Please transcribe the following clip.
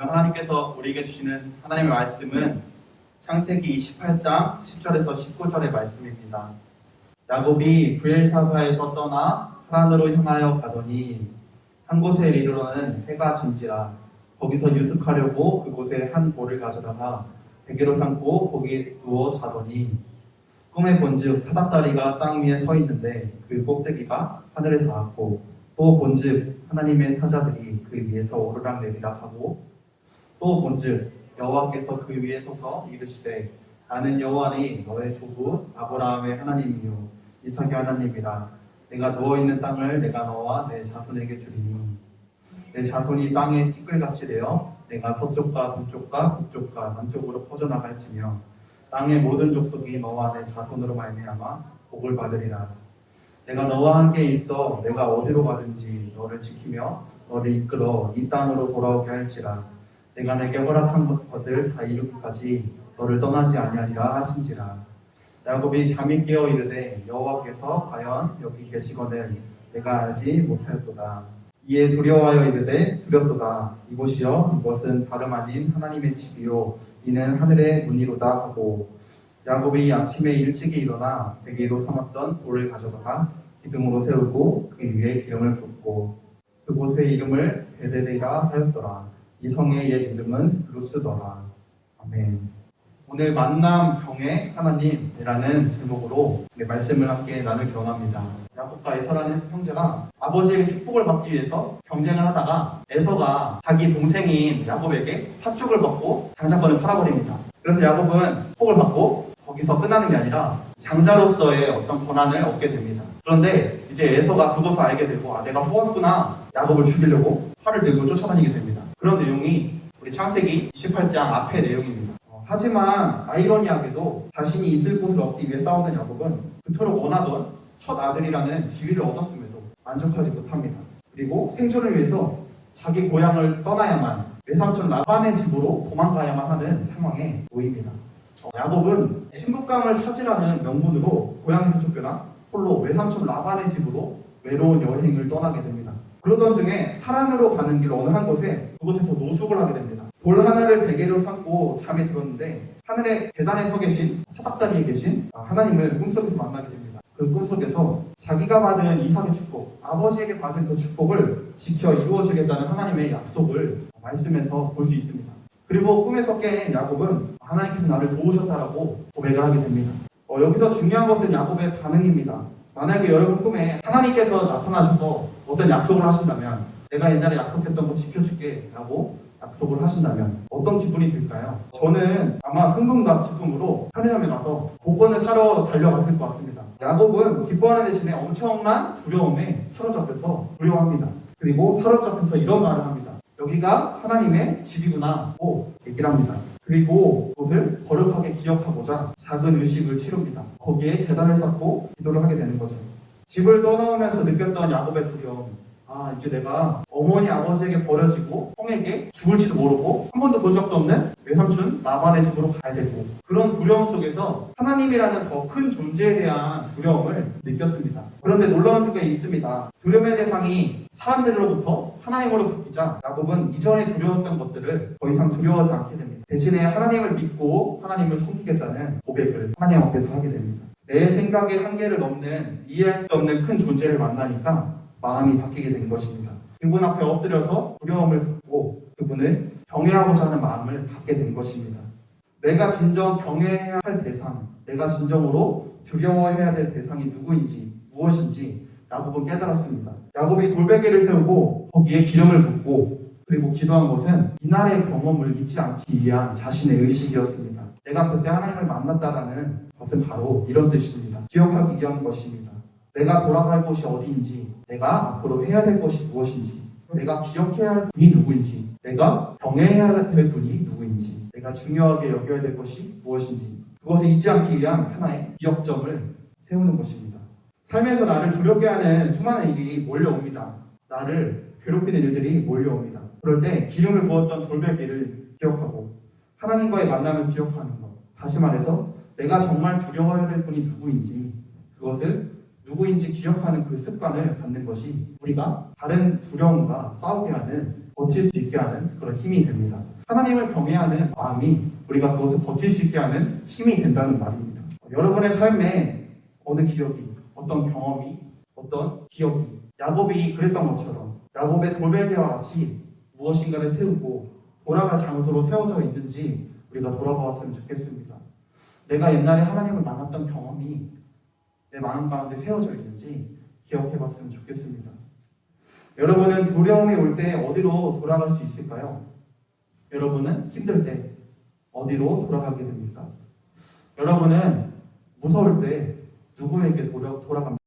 오늘 하나님께서 우리에게 주시는 하나님의 말씀은 창세기 28장 10절에서 19절의 말씀입니다. 야곱이 브엘사바에서 떠나 하란으로 향하여 가더니 한 곳에 이르러는 해가 진지라. 거기서 유숙하려고 그곳에 한 돌을 가져다가 베개로 삼고 거기에 누워 자더니 꿈에 본즉 사닥다리가 땅 위에 서 있는데 그 꼭대기가 하늘에 닿았고 또 본즉 하나님의 사자들이 그 위에서 오르락 내리락 하고 또 본즉 여호와께서 그 위에 서서 이르시되 나는 여호와니 너의 조부 아브라함의 하나님이요 이삭의 하나님이라. 내가 누워있는 땅을 내가 너와 내 자손에게 주리니 내 자손이 땅에 티끌같이 되어 내가 서쪽과 동쪽과 북쪽과 남쪽으로 퍼져나갈지며 땅의 모든 족속이 너와 내 자손으로 말미암아 복을 받으리라. 내가 너와 함께 있어 내가 어디로 가든지 너를 지키며 너를 이끌어 이 땅으로 돌아오게 할지라. 내가 내게 허락한 것을 다 이루기까지 너를 떠나지 아니하리라 하신지라. 야곱이 잠이 깨어 이르되 여호와께서 과연 여기 계시거늘 내가 알지 못하였도다. 이에 두려워하여 이르되 두렵도다. 이곳이여 이것은 다름 아닌 하나님의 집이요 이는 하늘의 문이로다 하고 야곱이 아침에 일찍이 일어나 베개로 삼았던 돌을 가져다가 기둥으로 세우고 그 위에 기름을 붓고 그곳의 이름을 베델이라 하였더라. 이 성의 옛 이름은 루스더라. 아멘. 오늘 만남 병의 하나님이라는 제목으로 말씀을 함께 나누기 원합니다. 야곱과 에서라는 형제가 아버지에게 축복을 받기 위해서 경쟁을 하다가 에서가 자기 동생인 야곱에게 팥죽을 받고 장자권을 팔아버립니다. 그래서 야곱은 축복을 받고 거기서 끝나는 게 아니라 장자로서의 어떤 권한을 얻게 됩니다. 그런데 이제 에서가 그것을 알게 되고 내가 속았구나. 야곱을 죽이려고 팔을 들고 쫓아다니게 됩니다. 그런 내용이 우리 창세기 28장 앞의 내용입니다. 하지만 아이러니하게도 자신이 있을 곳을 얻기 위해 싸우던 야곱은 그토록 원하던 첫 아들이라는 지위를 얻었음에도 만족하지 못합니다. 그리고 생존을 위해서 자기 고향을 떠나야만 외삼촌 라반의 집으로 도망가야만 하는 상황에 놓입니다. 야곱은 신부감을 찾으라는 명분으로 고향에서 쫓겨나 홀로 외삼촌 라반의 집으로 외로운 여행을 떠나게 됩니다. 그러던 중에 하란으로 가는 길 어느 한 곳에 그곳에서 노숙을 하게 됩니다. 돌 하나를 베개로 삼고 잠에 들었는데 하늘의 계단에 서 계신 사닥다리에 계신 하나님을 꿈속에서 만나게 됩니다. 그 꿈속에서 자기가 받은 이삭의 축복, 아버지에게 받은 그 축복을 지켜 이루어주겠다는 하나님의 약속을 말씀에서 볼 수 있습니다. 그리고 꿈에서 깬 야곱은 하나님께서 나를 도우셨다라고 고백을 하게 됩니다. 여기서 중요한 것은 야곱의 반응입니다. 만약에 여러분 꿈에 하나님께서 나타나셔서 어떤 약속을 하신다면 내가 옛날에 약속했던 거 지켜줄게 라고 약속을 하신다면 어떤 기분이 들까요? 저는 아마 흥분과 기쁨으로 편의점에 가서 복권을 사러 달려갔을 것 같습니다. 야곱은 기뻐하는 대신에 엄청난 두려움에 사로잡혀서 두려워합니다. 그리고 사로잡혀서 이런 말을 합니다. 여기가 하나님의 집이구나 고 얘기를 합니다. 그리고 그것을 거룩하게 기억하고자 작은 의식을 치릅니다. 거기에 제단을 쌓고 기도를 하게 되는 거죠. 집을 떠나오면서 느꼈던 야곱의 두려움. 이제 내가 어머니 아버지에게 버려지고 형에게 죽을지도 모르고 한 번도 본 적도 없는 외삼촌 라반의 집으로 가야 되고 그런 두려움 속에서 하나님이라는 더 큰 존재에 대한 두려움을 느꼈습니다. 그런데 놀라운 게 있습니다. 두려움의 대상이 사람들로부터 하나님으로 바뀌자 야곱은 이전에 두려웠던 것들을 더 이상 두려워하지 않게 됩니다. 대신에 하나님을 믿고 하나님을 섬기겠다는 고백을 하나님 앞에서 하게 됩니다. 내 생각의 한계를 넘는 이해할 수 없는 큰 존재를 만나니까 마음이 바뀌게 된 것입니다. 그분 앞에 엎드려서 두려움을 갖고 그분을 경외하고자 하는 마음을 갖게 된 것입니다. 내가 진정 경외해야 할 대상, 내가 진정으로 두려워해야 될 대상이 누구인지 무엇인지 야곱은 깨달았습니다. 야곱이 돌베개를 세우고 거기에 기름을 붓고 그리고 기도한 것은 이날의 경험을 잊지 않기 위한 자신의 의식이었습니다. 내가 그때 하나님을 만났다라는 것은 바로 이런 뜻입니다. 기억하기 위한 것입니다. 내가 돌아갈 곳이 어디인지, 내가 앞으로 해야 될 것이 무엇인지, 내가 기억해야 할 분이 누구인지, 내가 경외해야 될 분이 누구인지, 내가 중요하게 여겨야 될 것이 무엇인지 그것을 잊지 않기 위한 하나의 기억점을 세우는 것입니다. 삶에서 나를 두렵게 하는 수많은 일이 몰려옵니다. 나를 괴롭히는 일들이 몰려옵니다. 그럴 때 기름을 부었던 돌베개를 기억하고 하나님과의 만남을 기억하는 것, 다시 말해서 내가 정말 두려워해야 될 분이 누구인지 그것을 누구인지 기억하는 그 습관을 갖는 것이 우리가 다른 두려움과 싸우게 하는 버틸 수 있게 하는 그런 힘이 됩니다. 하나님을 경외하는 마음이 우리가 그것을 버틸 수 있게 하는 힘이 된다는 말입니다. 여러분의 삶에 어느 기억이, 어떤 경험이, 어떤 기억이 야곱이 그랬던 것처럼 야곱의 돌베개와 같이 무엇인가를 세우고 돌아갈 장소로 세워져 있는지 우리가 돌아보았으면 좋겠습니다. 내가 옛날에 하나님을 만났던 경험이 내 마음 가운데 세워져 있는지 기억해 봤으면 좋겠습니다. 여러분은 두려움이 올 때 어디로 돌아갈 수 있을까요? 여러분은 힘들 때 어디로 돌아가게 됩니까? 여러분은 무서울 때 누구에게 돌아갑니까?